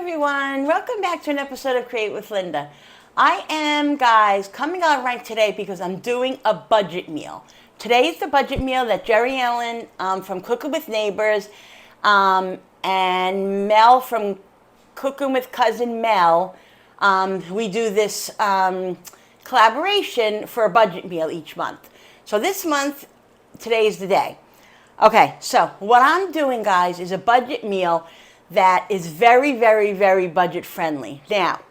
everyone. Welcome back to an episode of Create with Linda. I am, guys, coming on right today because I'm doing a budget meal. Today's the budget meal that Jerry Ellen from Cooking with Neighbors and Mel from Cooking with Cousin Mel, we do this collaboration for a budget meal each month. So this month, today is the day. Okay, so what I'm doing, guys, is a budget meal that is very, very, very budget friendly. Now,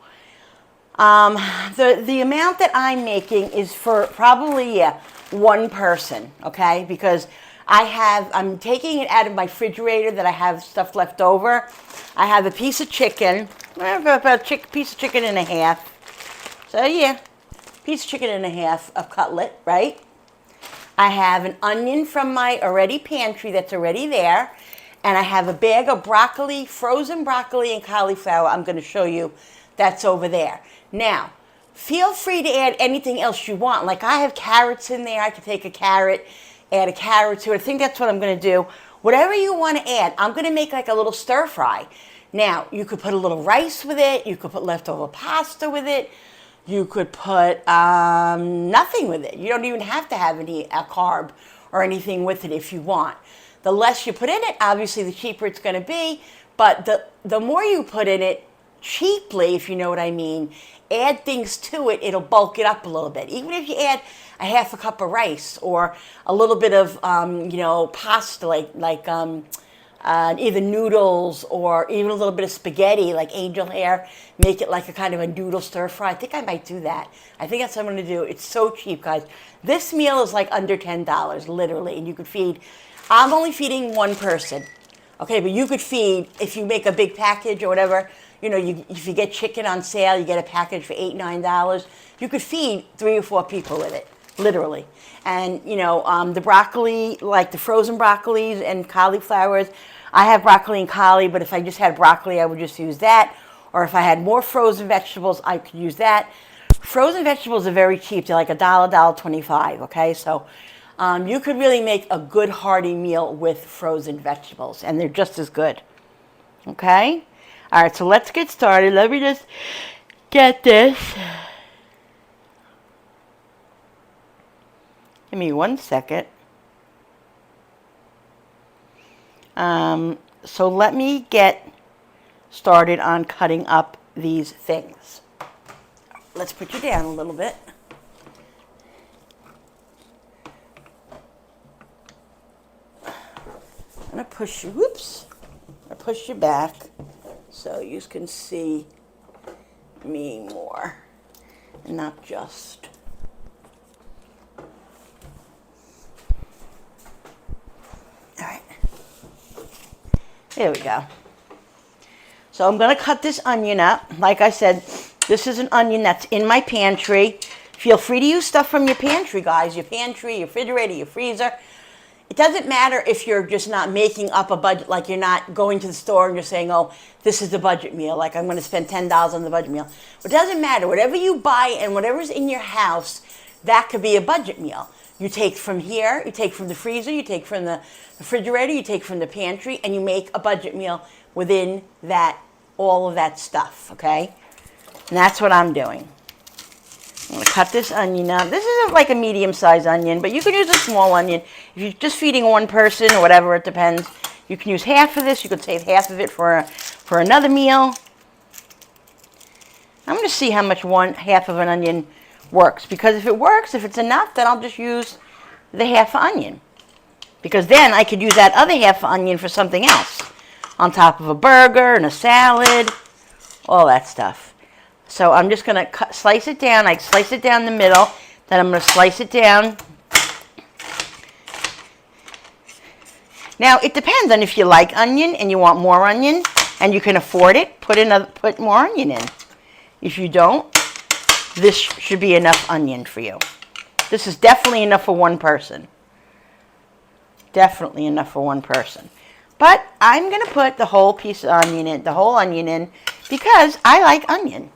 the amount that I'm making is for probably one person, okay? Because I'm taking it out of my refrigerator that I have stuff left over. I have a piece of chicken, about a piece of chicken and a half. So yeah, piece of chicken and a half of cutlet, right? I have an onion from my already pantry that's already there. And I have a bag of broccoli, frozen broccoli and cauliflower. I'm going to show you that's over there. Now, feel free to add anything else you want. Like I have carrots in there. I could take a carrot, add a carrot to it. I think that's what I'm going to do. Whatever you want to add, I'm going to make like a little stir fry. Now, you could put a little rice with it. You could put leftover pasta with it. You could put nothing with it. You don't even have to have any carb or anything with it if you want. The less you put in it, obviously the cheaper it's going to be, but the more you put in it cheaply, if you know what I mean, add things to it, it'll bulk it up a little bit. Even if you add a half a cup of rice or a little bit of, pasta, like either noodles or even a little bit of spaghetti, like angel hair, make it like a kind of a noodle stir fry. I think I might do that. I think that's what I'm going to do. It's so cheap, guys. This meal is like under $10, literally, and you could feed... I'm only feeding one person, okay? But you could feed, if you make a big package or whatever, if you get chicken on sale, you get a package for $8, $9. You could feed 3 or 4 people with it, literally. And, the broccoli, like the frozen broccolis and cauliflowers, I have broccoli and cauli, but if I just had broccoli, I would just use that. Or if I had more frozen vegetables, I could use that. Frozen vegetables are very cheap. They're like $1, $1.25, okay? So... you could really make a good hearty meal with frozen vegetables, and they're just as good. Okay? All right, so let's get started. Let me just get this. Give me 1 second. So let me get started on cutting up these things. Let's put you down a little bit. I'm going to push you, whoops, I push you back so you can see me more and not just. All right, there we go. So I'm going to cut this onion up. Like I said, this is an onion that's in my pantry. Feel free to use stuff from your pantry, guys, your pantry, your refrigerator, your freezer. It doesn't matter if you're just not making up a budget, like you're not going to the store and you're saying, oh, this is the budget meal, like I'm going to spend $10 on the budget meal. It doesn't matter. Whatever you buy and whatever's in your house, that could be a budget meal. You take from here, you take from the freezer, you take from the refrigerator, you take from the pantry, and you make a budget meal within that, all of that stuff, okay? And that's what I'm doing. I'm going to cut this onion up. This is like a medium-sized onion, but you can use a small onion. If you're just feeding one person or whatever, it depends. You can use half of this. You could save half of it for another meal. I'm going to see how much half of an onion works. Because if it works, if it's enough, then I'll just use the half onion. Because then I could use that other half onion for something else. On top of a burger and a salad, all that stuff. So I'm just going to slice it down. I slice it down the middle. Then I'm going to slice it down. Now, it depends on if you like onion and you want more onion and you can afford it, put more onion in. If you don't, this should be enough onion for you. This is definitely enough for one person. Definitely enough for one person. But I'm going to put the whole piece of onion in, the whole onion in, because I like onion.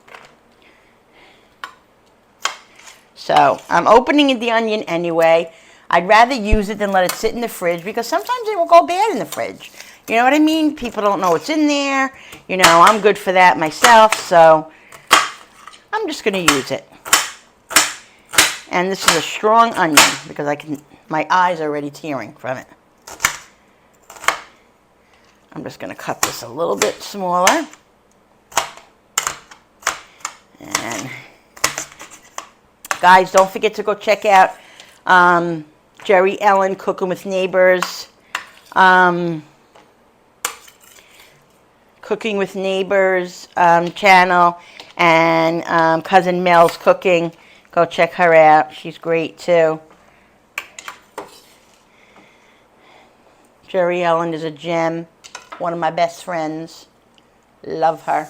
So I'm opening the onion anyway. I'd rather use it than let it sit in the fridge because sometimes it will go bad in the fridge. You know what I mean? People don't know what's in there. You know, I'm good for that myself, so I'm just going to use it. And this is a strong onion because my eyes are already tearing from it. I'm just going to cut this a little bit smaller. And guys, don't forget to go check out Jerry Ellen Cooking with Neighbors. Cooking with Neighbors channel, and Cousin Mel's Cooking. Go check her out. She's great too. Jerry Ellen is a gem. One of my best friends. Love her.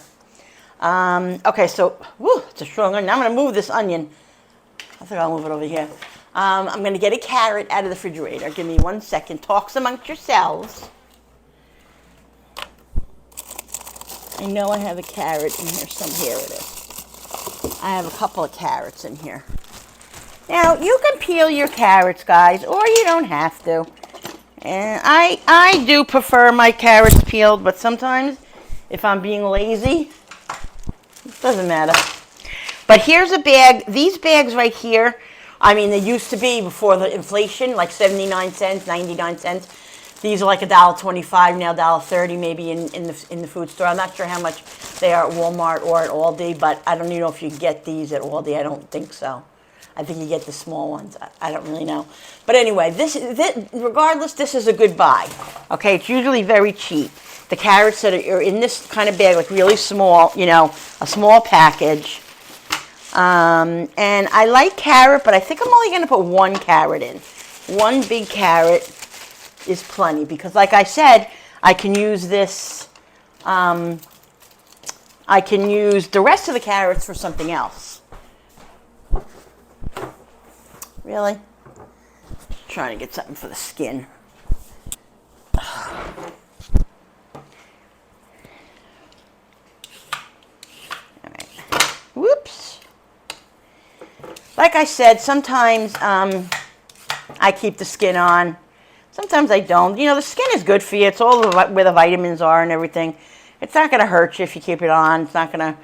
Okay, so, it's a strong onion. I'm going to move this onion. I think I'll move it over here. I'm going to get a carrot out of the refrigerator. Give me 1 second. Talks amongst yourselves. I know I have a carrot in here. Here it is. I have a couple of carrots in here. Now, you can peel your carrots, guys, or you don't have to. And I do prefer my carrots peeled, but sometimes, if I'm being lazy, it doesn't matter. But here's a bag. These bags right here, I mean, they used to be before the inflation, like 79 cents, 99 cents. These are like $1.25 now, $1.30 maybe in the food store. I'm not sure how much they are at Walmart or at Aldi, but I don't even know if you get these at Aldi. I don't think so. I think you get the small ones. I don't really know. But anyway, regardless, this is a good buy. Okay, it's usually very cheap. The carrots that are in this kind of bag, like really small, you know, a small package. And I like carrot, but I think I'm only going to put 1 carrot in. 1 big carrot is plenty because, like I said, I can use this. I can use the rest of the carrots for something else. Really? Trying to get something for the skin. All right. Whoops. Like I said, sometimes I keep the skin on. Sometimes I don't. You know, the skin is good for you. It's all where the vitamins are and everything. It's not going to hurt you if you keep it on. It's not going to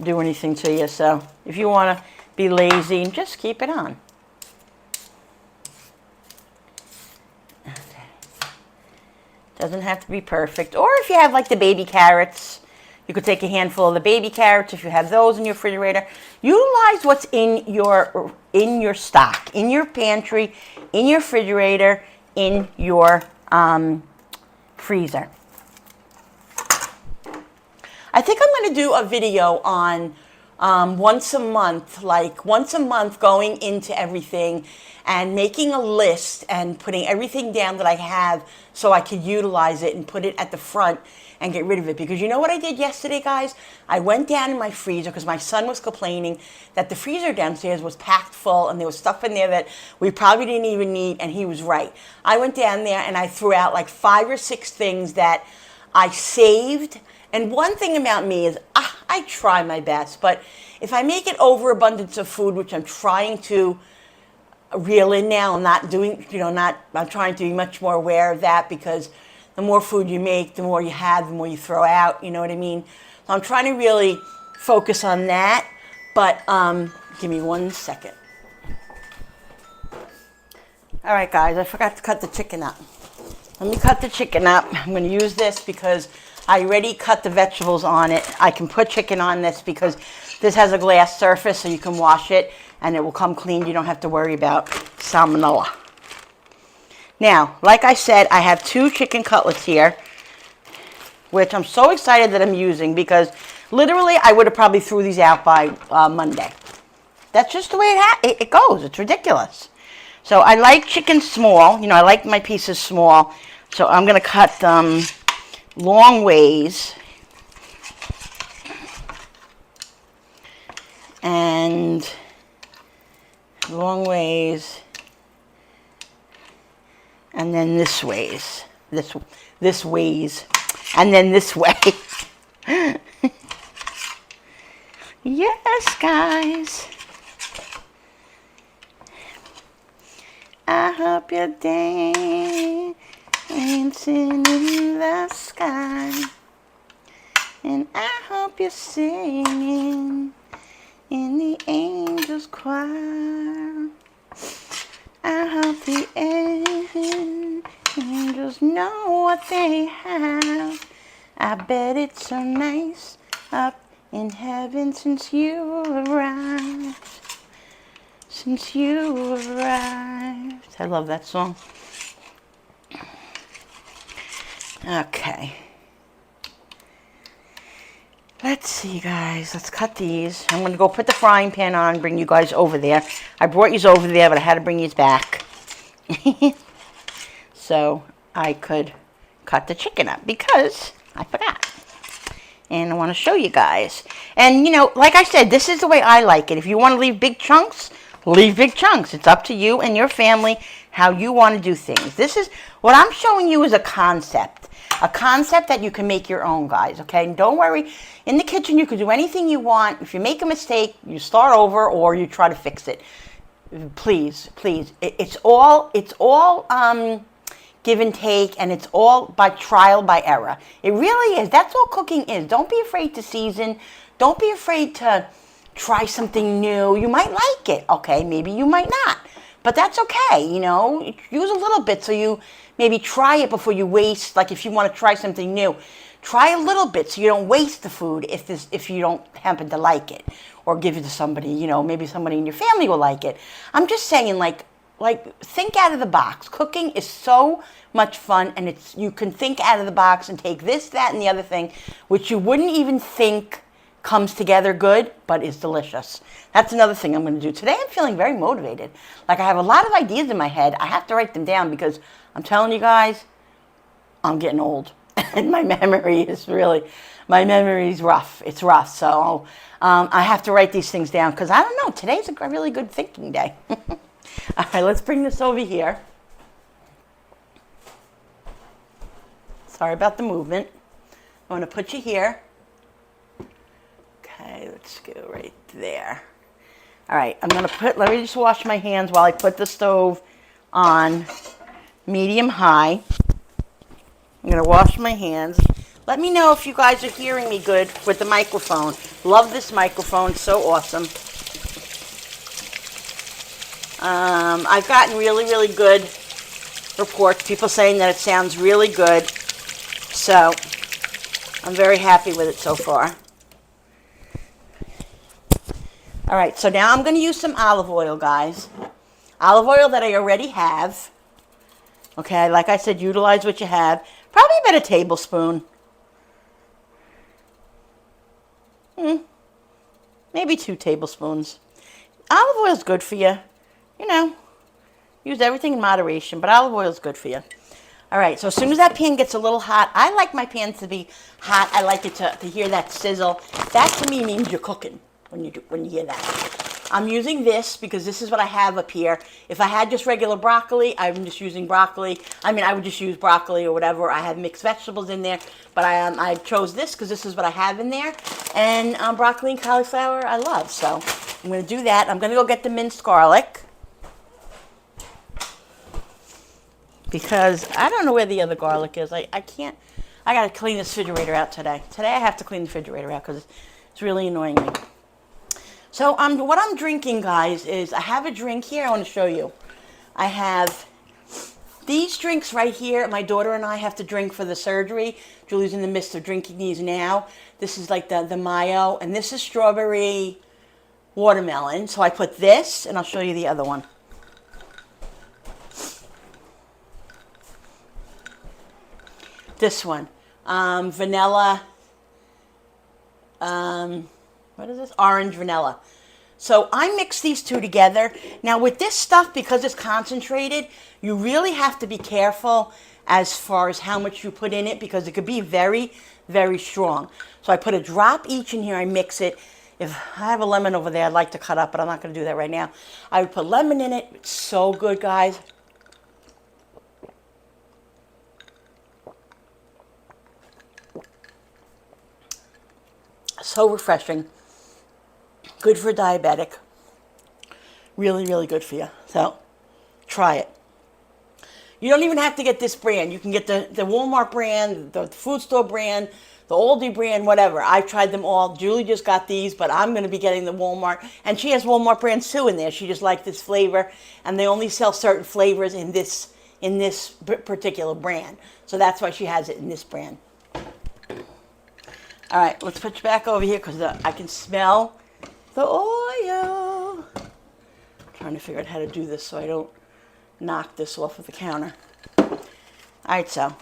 do anything to you. So if you want to be lazy, just keep it on. Doesn't have to be perfect. Or if you have like the baby carrots, you could take a handful of the baby carrots if you have those in your refrigerator. Utilize what's in your stock, in your pantry, in your refrigerator, in your freezer. I think I'm going to do a video on once a month going into everything and making a list and putting everything down that I have so I could utilize it and put it at the front and get rid of it. Because you know what I did yesterday, guys? I went down in my freezer because my son was complaining that the freezer downstairs was packed full and there was stuff in there that we probably didn't even need, and he was right. I went down there and I threw out like 5 or 6 things that I saved. And one thing about me is I try my best, but if I make it overabundance of food, which I'm trying to reel in now, I'm not doing, I'm trying to be much more aware of that, because the more food you make, the more you have, the more you throw out, you know what I mean? So I'm trying to really focus on that, but give me 1 second. All right, guys, I forgot to cut the chicken up. Let me cut the chicken up. I'm going to use this because I already cut the vegetables on it. I can put chicken on this because this has a glass surface, so you can wash it and it will come clean. You don't have to worry about salmonella. Now, like I said, I have 2 chicken cutlets here, which I'm so excited that I'm using because literally I would have probably threw these out by Monday. That's just the way it goes. It's ridiculous. So I like chicken small. I like my pieces small. So I'm going to cut them long ways. And long ways. And then this ways. This ways. And then this way. Yes, guys. I hope your day dancing in the sky. And I hope you're singing in the angels' choir. I hope the angels know what they have. I bet it's so nice up in heaven since you arrived. Since you arrived. I love that song. Okay. Let's see, guys. Let's cut these. I'm going to go put the frying pan on and bring you guys over there. I brought you over there, but I had to bring you back. So I could cut the chicken up because I forgot. And I want to show you guys. And, you know, like I said, this is the way I like it. If you want to leave big chunks, leave big chunks. It's up to you and your family how you want to do things. This is what I'm showing you is a concept. A concept that you can make your own, guys, okay? And don't worry. In the kitchen, you can do anything you want. If you make a mistake, you start over or you try to fix it. Please, please. It's all give and take, and it's all by trial by error. It really is. That's all cooking is. Don't be afraid to season. Don't be afraid to try something new. You might like it, okay? Maybe you might not. But that's okay, you know. Use a little bit so you maybe try it before you waste. Like if you want to try something new, try a little bit so you don't waste the food if you don't happen to like it. Or give it to somebody, you know, maybe somebody in your family will like it. I'm just saying, like think out of the box. Cooking is so much fun, and you can think out of the box and take this, that, and the other thing, which you wouldn't even think comes together good, but is delicious. That's another thing I'm going to do. Today I'm feeling very motivated. Like I have a lot of ideas in my head. I have to write them down because I'm telling you guys, I'm getting old. And my memory is rough. It's rough. So I have to write these things down because I don't know. Today's a really good thinking day. All right, let's bring this over here. Sorry about the movement. I'm going to put you here. Okay, let's go right there. All right, let me just wash my hands while I put the stove on medium high. I'm going to wash my hands. Let me know if you guys are hearing me good with the microphone. Love this microphone, so awesome. I've gotten really, really good reports. People saying that it sounds really good. So, I'm very happy with it so far. All right, so now I'm going to use some olive oil, guys. Olive oil that I already have. Okay, like I said, utilize what you have. Probably about a tablespoon. Maybe 2 tablespoons. Olive oil is good for you. You know, use everything in moderation, but olive oil is good for you. All right, so as soon as that pan gets a little hot, I like my pan to be hot. I like it to hear that sizzle. That to me means you're cooking when you hear that. I'm using this because this is what I have up here. If I had just regular broccoli, I'm just using broccoli. I mean, I would just use broccoli or whatever. I have mixed vegetables in there, but I chose this because this is what I have in there. And broccoli and cauliflower I love, so I'm going to do that. I'm going to go get the minced garlic because I don't know where the other garlic is. I can't. I got to clean this refrigerator out today. Today I have to clean the refrigerator out because it's really annoying me. So what I'm drinking, guys, is I have a drink here I want to show you. I have these drinks right here. My daughter and I have to drink for the surgery. Julie's in the midst of drinking these now. This is like the Mayo, and this is strawberry watermelon. So I put this, and I'll show you the other one. This one, vanilla, what is this? Orange vanilla. So I mix these two together. Now with this stuff, because it's concentrated, you really have to be careful as far as how much you put in it because it could be very, very strong. So I put a drop each in here. I mix it. If I have a lemon over there, I'd like to cut up, but I'm not going to do that right now. I would put lemon in it. It's so good, guys. So refreshing. Good for diabetic. Really, really good for you. So, try it. You don't even have to get this brand. You can get the Walmart brand, the food store brand, the Aldi brand, whatever. I've tried them all. Julie just got these, but I'm going to be getting the Walmart. And she has Walmart brands too in there. She just liked this flavor, and they only sell certain flavors in this particular brand. So that's why she has it in this brand. All right, let's put you back over here because I can smell the oil. I'm trying to figure out how to do this so I don't knock this off of the counter. All right, so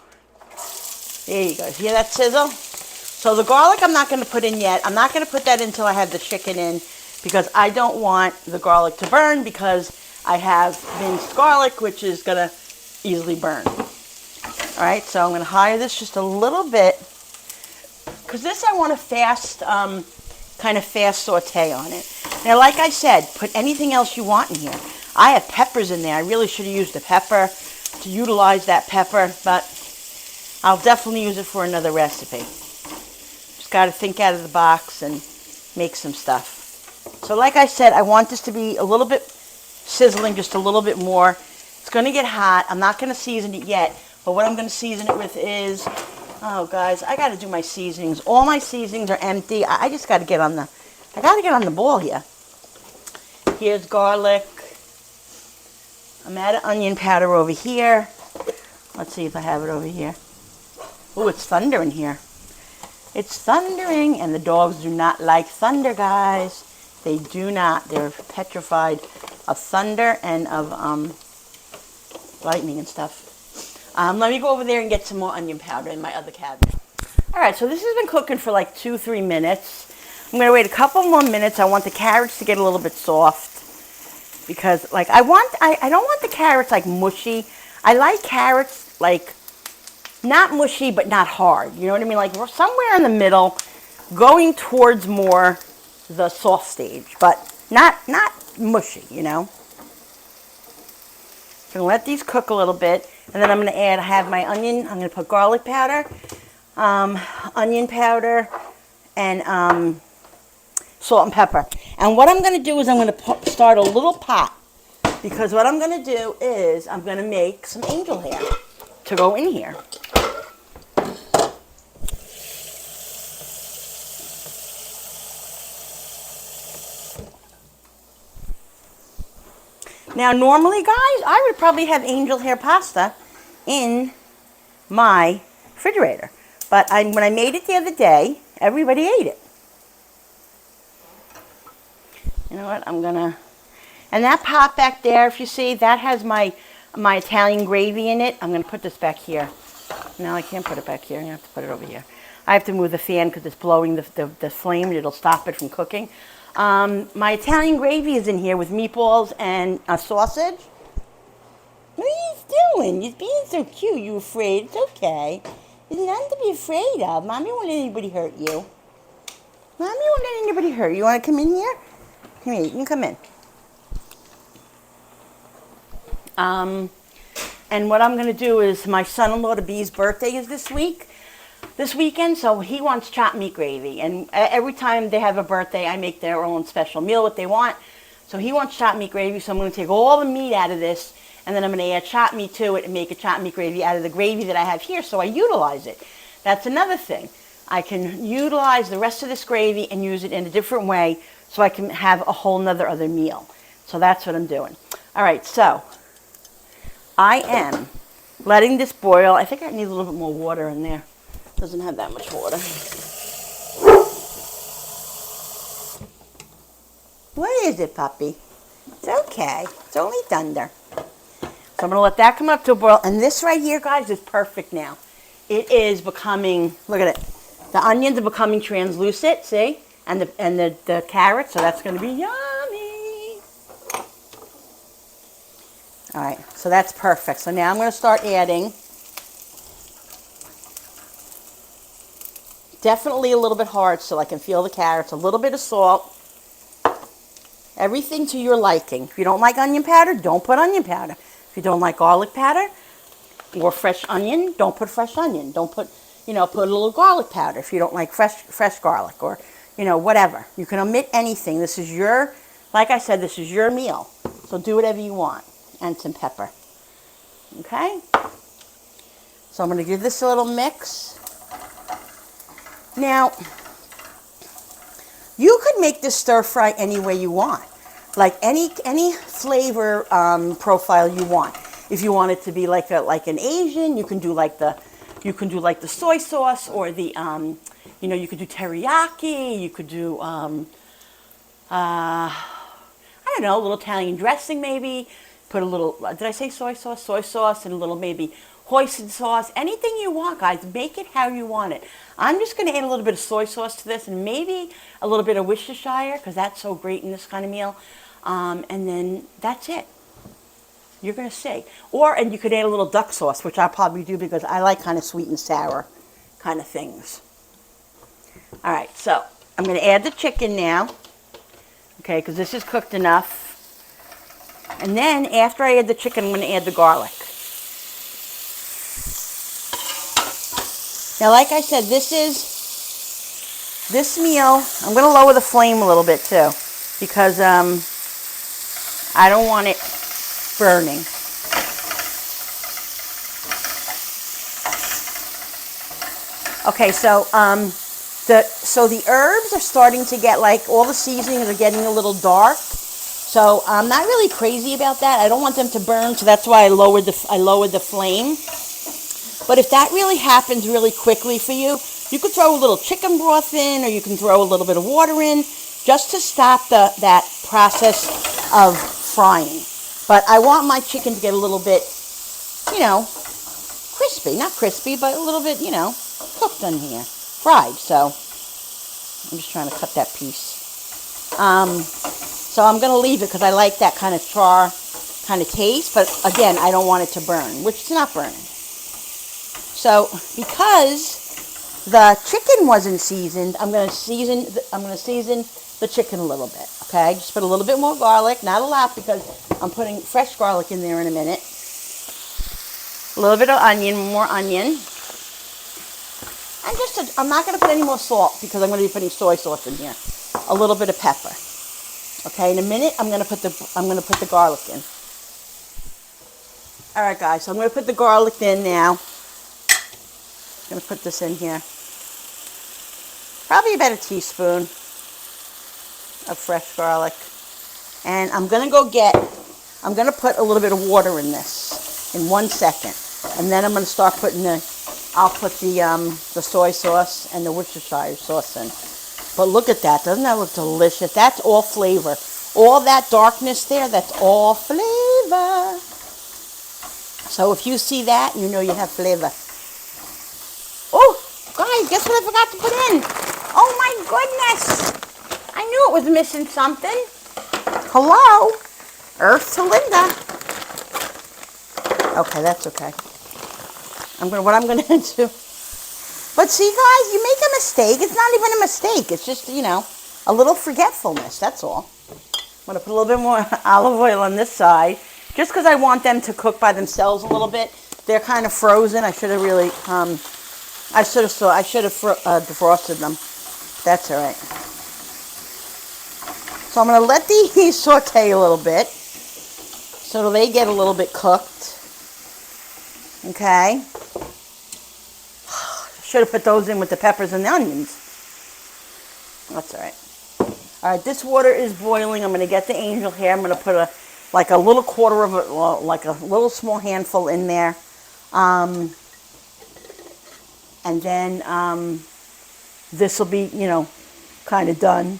there you go. Hear that sizzle? So the garlic I'm not going to put in yet. I'm not going to put that in until I have the chicken in because I don't want the garlic to burn because I have minced garlic, which is going to easily burn. All right, so I'm going to higher this just a little bit because this I want a fast, kind of fast saute on it. Now, like I said, put anything else you want in here. I have peppers in there. I really should have used the pepper to utilize that pepper, but I'll definitely use it for another recipe. Just got to think out of the box and make some stuff. So like I said, I want this to be a little bit sizzling, just a little bit more. It's going to get hot. I'm not going to season it yet, but what I'm going to season it with is, oh guys, I got to do my seasonings. All my seasonings are empty. I just got to get on the ball here. Here's garlic. I'm out of onion powder over here. Let's see if I have it over here. Oh, it's thunder in here. It's thundering, and the dogs do not like thunder, guys. They do not. They're petrified of thunder and of lightning and stuff. Let me go over there and get some more onion powder in my other cabinet. All right, so this has been cooking for like 2-3 minutes. I'm going to wait a couple more minutes. I want the carrots to get a little bit soft. Because, like, I don't want the carrots, like, mushy. I like carrots, like, not mushy, but not hard. You know what I mean? Like, we're somewhere in the middle, going towards more the soft stage, but not mushy, you know? So I'm going to let these cook a little bit, and then I'm going to have my onion. I'm going to put garlic powder, onion powder, and salt and pepper. And what I'm going to do is I'm going to start a little pot because what I'm going to do is I'm going to make some angel hair to go in here. Now normally, guys, I would probably have angel hair pasta in my refrigerator. But when I made it the other day, everybody ate it. You know what, and that pot back there, if you see, that has my Italian gravy in it. I'm going to put this back here. No, I can't put it back here. I have to put it over here. I have to move the fan because it's blowing the flame and it'll stop it from cooking. My Italian gravy is in here with meatballs and a sausage. What are you doing? You're being so cute. You afraid? It's okay. There's nothing to be afraid of. Mommy won't let anybody hurt you. Mommy won't let anybody hurt you. You want to come in here? Come here, you can come in. And what I'm going to do is my son-in-law, the B's birthday is this weekend, so he wants chopped meat gravy. And every time they have a birthday, I make their own special meal, what they want. So he wants chopped meat gravy, so I'm going to take all the meat out of this, and then I'm going to add chopped meat to it and make a chopped meat gravy out of the gravy that I have here, so I utilize it. That's another thing. I can utilize the rest of this gravy and use it in a different way so I can have a whole nother other meal. So that's what I'm doing. All right, so I am letting this boil. I think I need a little bit more water in there. Doesn't have that much water. What is it, puppy? It's okay. It's only thunder. So I'm going to let that come up to a boil. And this right here, guys, is perfect now. It is becoming, look at it. The onions are becoming translucent, see? And the carrots, so that's going to be yummy. All right, so that's perfect. So now I'm going to start adding definitely a little bit hard so I can feel the carrots, a little bit of salt. Everything to your liking. If you don't like onion powder, don't put onion powder. If you don't like garlic powder or fresh onion, don't put fresh onion. Don't put, put a little garlic powder if you don't like fresh garlic or, whatever. You can omit anything. This is like I said, this is your meal. So do whatever you want. And some pepper. Okay? So I'm going to give this a little mix. Now, you could make this stir fry any way you want. Like any flavor profile you want. If you want it to be like an Asian, you can do like the soy sauce, or the you could do teriyaki. You could do I don't know, a little Italian dressing maybe. Put a little, did I say soy sauce? Soy sauce and a little maybe hoisin sauce. Anything you want, guys. Make it how you want it. I'm just going to add a little bit of soy sauce to this, and maybe a little bit of Worcestershire, because that's so great in this kind of meal. And then that's it. You're going to see. And you could add a little duck sauce, which I'll probably do because I like kind of sweet and sour kind of things. All right, so I'm going to add the chicken now. Okay, because this is cooked enough. And then after I add the chicken, I'm going to add the garlic. Now, like I said, this meal, I'm going to lower the flame a little bit too, because I don't want it burning. Okay, so the herbs are starting to get, like, all the seasonings are getting a little dark. So I'm not really crazy about that. I don't want them to burn, so that's why I lowered the flame. But if that really happens really quickly for you, you could throw a little chicken broth in, or you can throw a little bit of water in, just to stop that process of frying. But I want my chicken to get a little bit, crispy. Not crispy, but a little bit, cooked on here. Fried. So I'm just trying to cut that piece. So I'm going to leave it because I like that kind of char kind of taste. But again, I don't want it to burn, which it's not burning. So because the chicken wasn't seasoned, I'm going to season the chicken a little bit. Okay, just put a little bit more garlic, not a lot, because I'm putting fresh garlic in there in a minute. A little bit of onion, more onion. And I'm not going to put any more salt because I'm going to be putting soy sauce in here. A little bit of pepper. Okay, in a minute I'm going to put the garlic in. All right, guys, so I'm going to put the garlic in now. I'm going to put this in here. Probably about a teaspoon of fresh garlic. And I'm going to put a little bit of water in this in 1 second. And then I'm going to start putting I'll put the soy sauce and the Worcestershire sauce in. But look at that. Doesn't that look delicious? That's all flavor. All that darkness there, that's all flavor. So if you see that, you know you have flavor. Oh, guys, guess what I forgot to put in? Oh, my goodness. I knew it was missing something. Hello? Earth to Linda. Okay, that's okay. What I'm going to do. But see, guys, you make a mistake. It's not even a mistake. It's just, a little forgetfulness. That's all. I'm going to put a little bit more olive oil on this side, just because I want them to cook by themselves a little bit. They're kind of frozen. I should have really, defrosted them. That's all right. So I'm going to let these saute a little bit, so they get a little bit cooked. Okay. Should have put those in with the peppers and the onions. That's all right. All right, this water is boiling. I'm going to get the angel hair. I'm going to put a little quarter of it, like a little small handful in there. And then this will be, kind of done.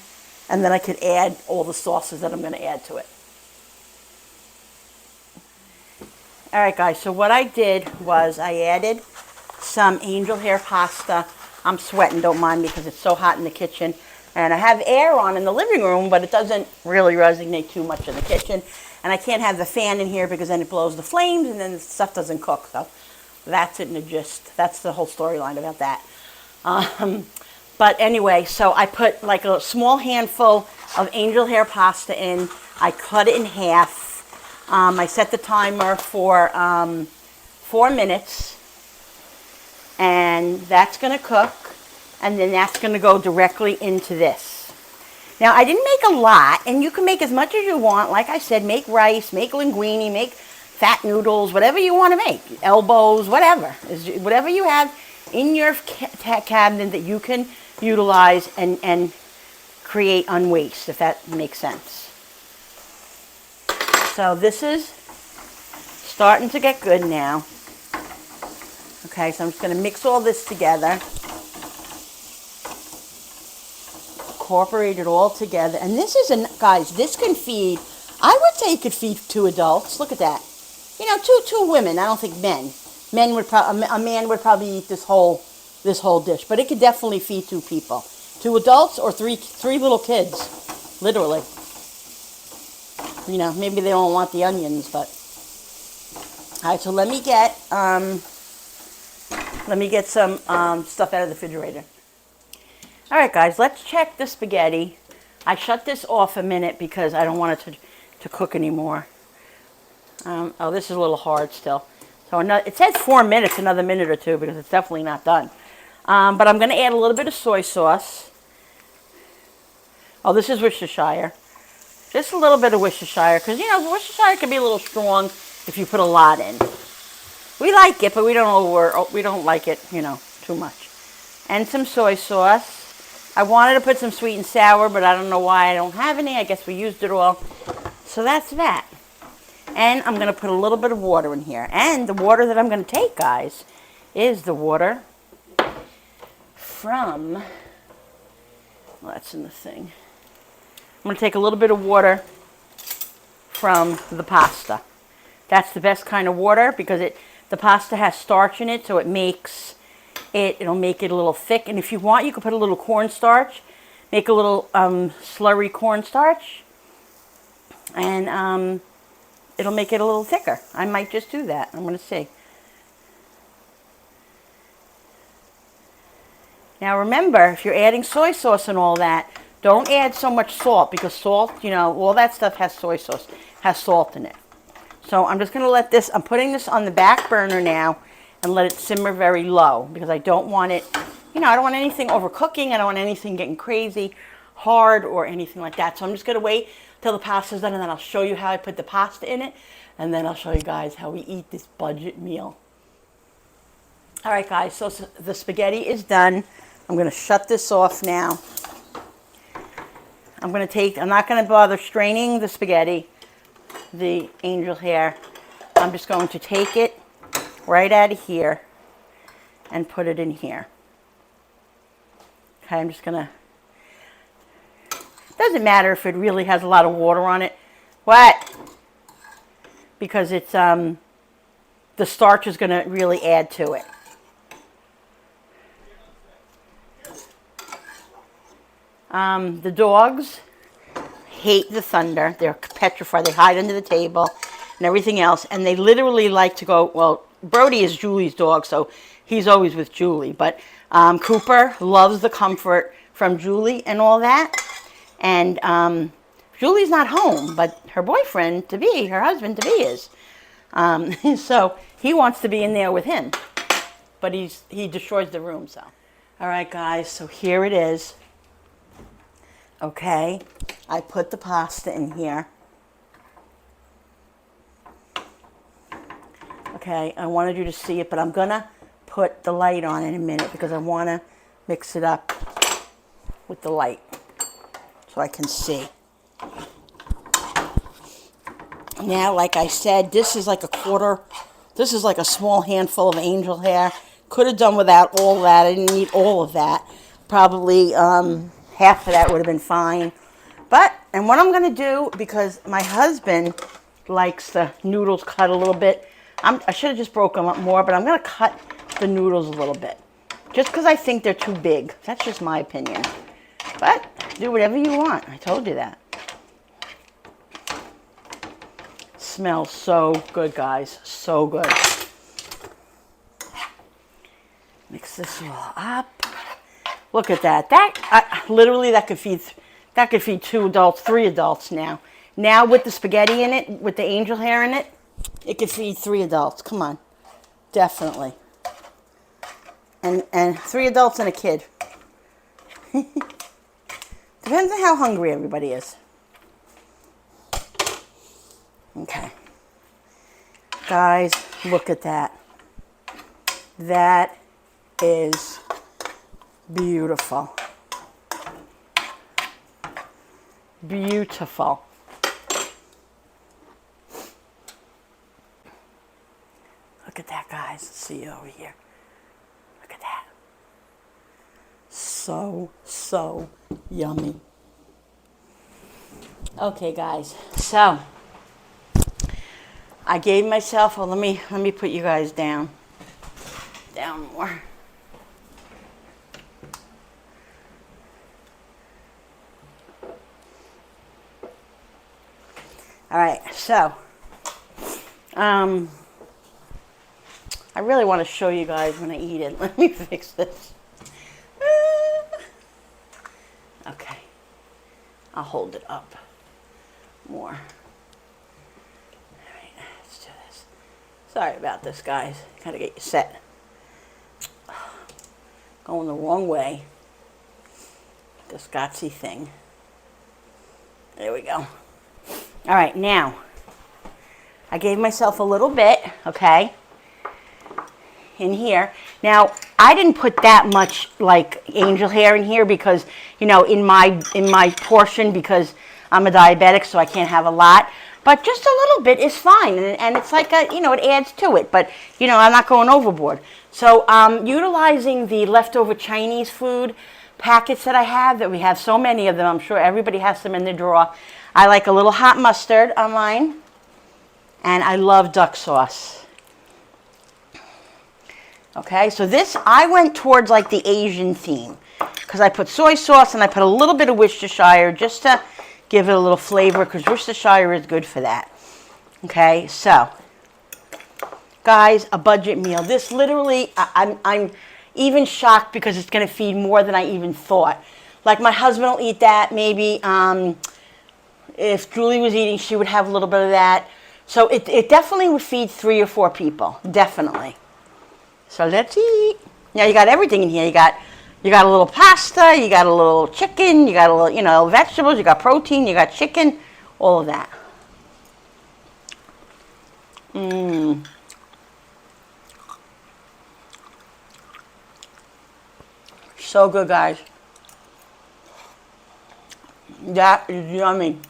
And then I could add all the sauces that I'm going to add to it. All right, guys, so what I did was I added some angel hair pasta. I'm sweating, don't mind me, because it's so hot in the kitchen. And I have air on in the living room, but it doesn't really resonate too much in the kitchen. And I can't have the fan in here because then it blows the flames and then the stuff doesn't cook. So that's it in a gist. That's the whole storyline about that. But anyway, so I put like a small handful of angel hair pasta in. I cut it in half. I set the timer for 4 minutes. And that's going to cook. And then that's going to go directly into this. Now, I didn't make a lot, and you can make as much as you want. Like I said, make rice, make linguine, make, fat noodles, whatever you want to make, elbows, whatever. Whatever you have in your cabinet that you can utilize and create on waste, if that makes sense. So this is starting to get good now. Okay, so I'm just going to mix all this together. Incorporate it all together. And this is, guys, this can feed, I would say it could feed 2 adults. Look at that. You know, two women. I don't think men. A man would probably eat this whole dish. But it could definitely feed 2 people. 2 adults or three little kids. Literally. You know, maybe they don't want the onions, but. Alright, so let me get some stuff out of the refrigerator. Alright guys, let's check the spaghetti. I shut this off a minute because I don't want it to cook anymore. Oh, this is a little hard still. So it says 4 minutes, another minute or 2, because it's definitely not done. But I'm going to add a little bit of soy sauce. Oh, this is Worcestershire. Just a little bit of Worcestershire, because, you know, Worcestershire can be a little strong if you put a lot in. We like it, but we don't like it, you know, too much. And some soy sauce. I wanted to put some sweet and sour, but I don't know why I don't have any. I guess we used it all. So that's that. And I'm going to put a little bit of water in here. And the water that I'm going to take, guys, is the water from, well, that's in the thing. I'm going to take a little bit of water from the pasta. That's the best kind of water because the pasta has starch in it, so it'll make it a little thick. And if you want, you can put a little cornstarch, make a little slurry cornstarch, and it'll make it a little thicker. I might just do that. I'm going to see. Now remember, if you're adding soy sauce and all that, don't add so much salt because salt, you know, all that stuff has soy sauce, has salt in it. So I'm just going to let this, I'm putting this on the back burner now and let it simmer very low because I don't want it, you know, I don't want anything overcooking. I don't want anything getting crazy hard or anything like that. So I'm just going to wait till the pasta's done and then I'll show you how I put the pasta in it. And then I'll show you guys how we eat this budget meal. All right, guys, so the spaghetti is done. I'm going to shut this off now. I'm not going to bother straining the spaghetti, the angel hair. I'm just going to take it right out of here and put it in here. Okay, I'm just going to, doesn't matter if it really has a lot of water on it. What? Because it's, the starch is going to really add to it. The dogs hate the thunder. They're petrified. They hide under the table and everything else. And they literally like to go, well, Brody is Julie's dog, so he's always with Julie. But Cooper loves the comfort from Julie and all that. And Julie's not home, but her boyfriend-to-be, her husband-to-be is. So he wants to be in there with him. But he destroys the room, so. All right, guys, so here it is. Okay, I put the pasta in here. Okay, I wanted you to see it, but I'm going to put the light on in a minute because I want to mix it up with the light so I can see. Now, like I said, this is like a small handful of angel hair. Could have done without all that. I didn't need all of that. Probably half of that would have been fine. And what I'm going to do, because my husband likes the noodles cut a little bit, I should have just broken them up more, but I'm going to cut the noodles a little bit. Just because I think they're too big. That's just my opinion. But do whatever you want. I told you that. Smells so good, guys. So good. Mix this all up. Look at that. Literally, that could feed 2 adults, 3 adults now. Now with the spaghetti in it, with the angel hair in it, it could feed 3 adults. Come on. Definitely. And 3 adults and a kid. Depends on how hungry everybody is. Okay. Guys, look at that. That is beautiful. Beautiful. Look at that, guys. Let's see it over here. Look at that. So, so yummy. Okay, guys. So, I gave myself, well, let me put you guys down more. All right, so, I really want to show you guys when I eat it. Let me fix this. Okay, I'll hold it up more. All right, let's do this. Sorry about this, guys. Gotta get you set. Going the wrong way. This Gotsy thing. There we go. All right, now, I gave myself a little bit, okay, in here. Now, I didn't put that much, like, angel hair in here because, you know, in my portion, because I'm a diabetic, so I can't have a lot. But just a little bit is fine, and it's like, you know, it adds to it. But, you know, I'm not going overboard. So, utilizing the leftover Chinese food packets that I have, that we have so many of them, I'm sure everybody has them in their drawer. I like a little hot mustard on mine, and I love duck sauce. Okay, so this, I went towards like the Asian theme, because I put soy sauce and I put a little bit of Worcestershire just to give it a little flavor, because Worcestershire is good for that. Okay, so, guys, a budget meal. This literally, I'm even shocked because it's going to feed more than I even thought. Like, my husband will eat that, maybe. If Julie was eating, she would have a little bit of that. So it definitely would feed 3 or 4 people, definitely. So let's eat. Now you got everything in here. You got a little pasta, you got a little chicken, you got a little, you know, vegetables, you got protein, you got chicken, all of that. So good, guys. That is yummy.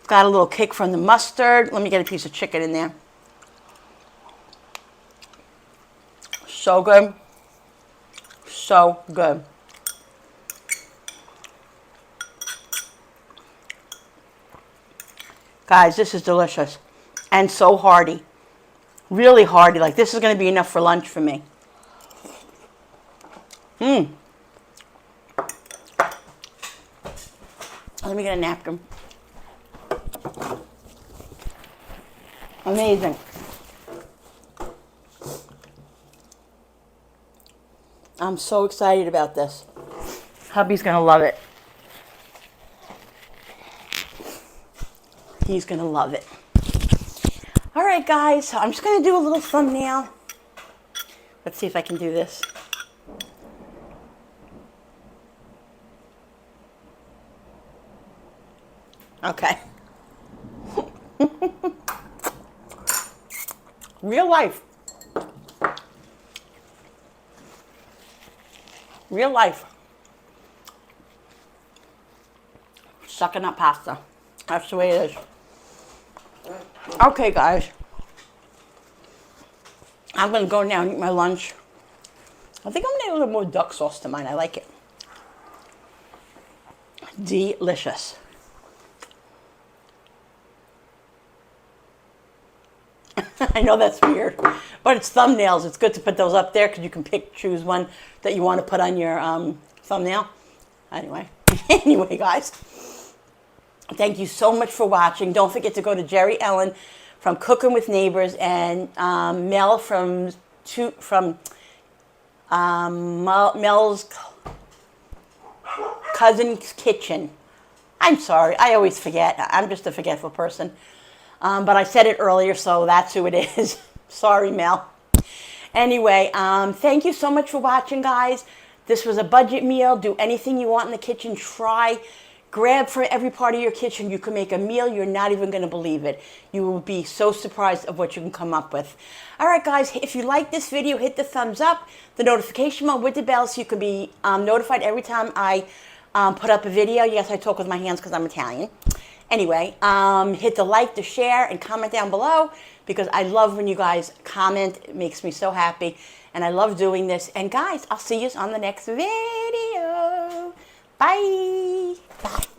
Got a little kick from the mustard. Let me get a piece of chicken in there. So good. So good. Guys, this is delicious. And so hearty. Really hearty. Like, this is going to be enough for lunch for me. Let me get a napkin. Amazing. I'm so excited about this. Hubby's going to love it. He's going to love it. All right, guys. So I'm just going to do a little thumbnail. Let's see if I can do this. Okay. Real life. Real life. Sucking up pasta. That's the way it is. Okay, guys. I'm going to go now and eat my lunch. I think I'm going to add a little more duck sauce to mine. I like it. Delicious. I know that's weird, but it's thumbnails. It's good to put those up there because you can choose one that you want to put on your thumbnail. Anyway, guys, thank you so much for watching. Don't forget to go to Jerry Ellen from Cooking with Neighbors and Mel from Mel's Cousin's Kitchen. I'm sorry, I always forget. I'm just a forgetful person. But I said it earlier, so that's who it is. Sorry, Mel. Anyway, thank you so much for watching, guys. This was a budget meal. Do anything you want in the kitchen. Try grab from every part of your kitchen. You can make a meal. You're not even going to believe it. You will be so surprised of what you can come up with. All right, guys, if you like this video, hit the thumbs up, the notification bell with the bell so you can be notified every time I put up a video. Yes, I talk with my hands because I'm Italian. Anyway, hit the like, the share, and comment down below because I love when you guys comment. It makes me so happy, and I love doing this. And guys, I'll see you on the next video. Bye. Bye.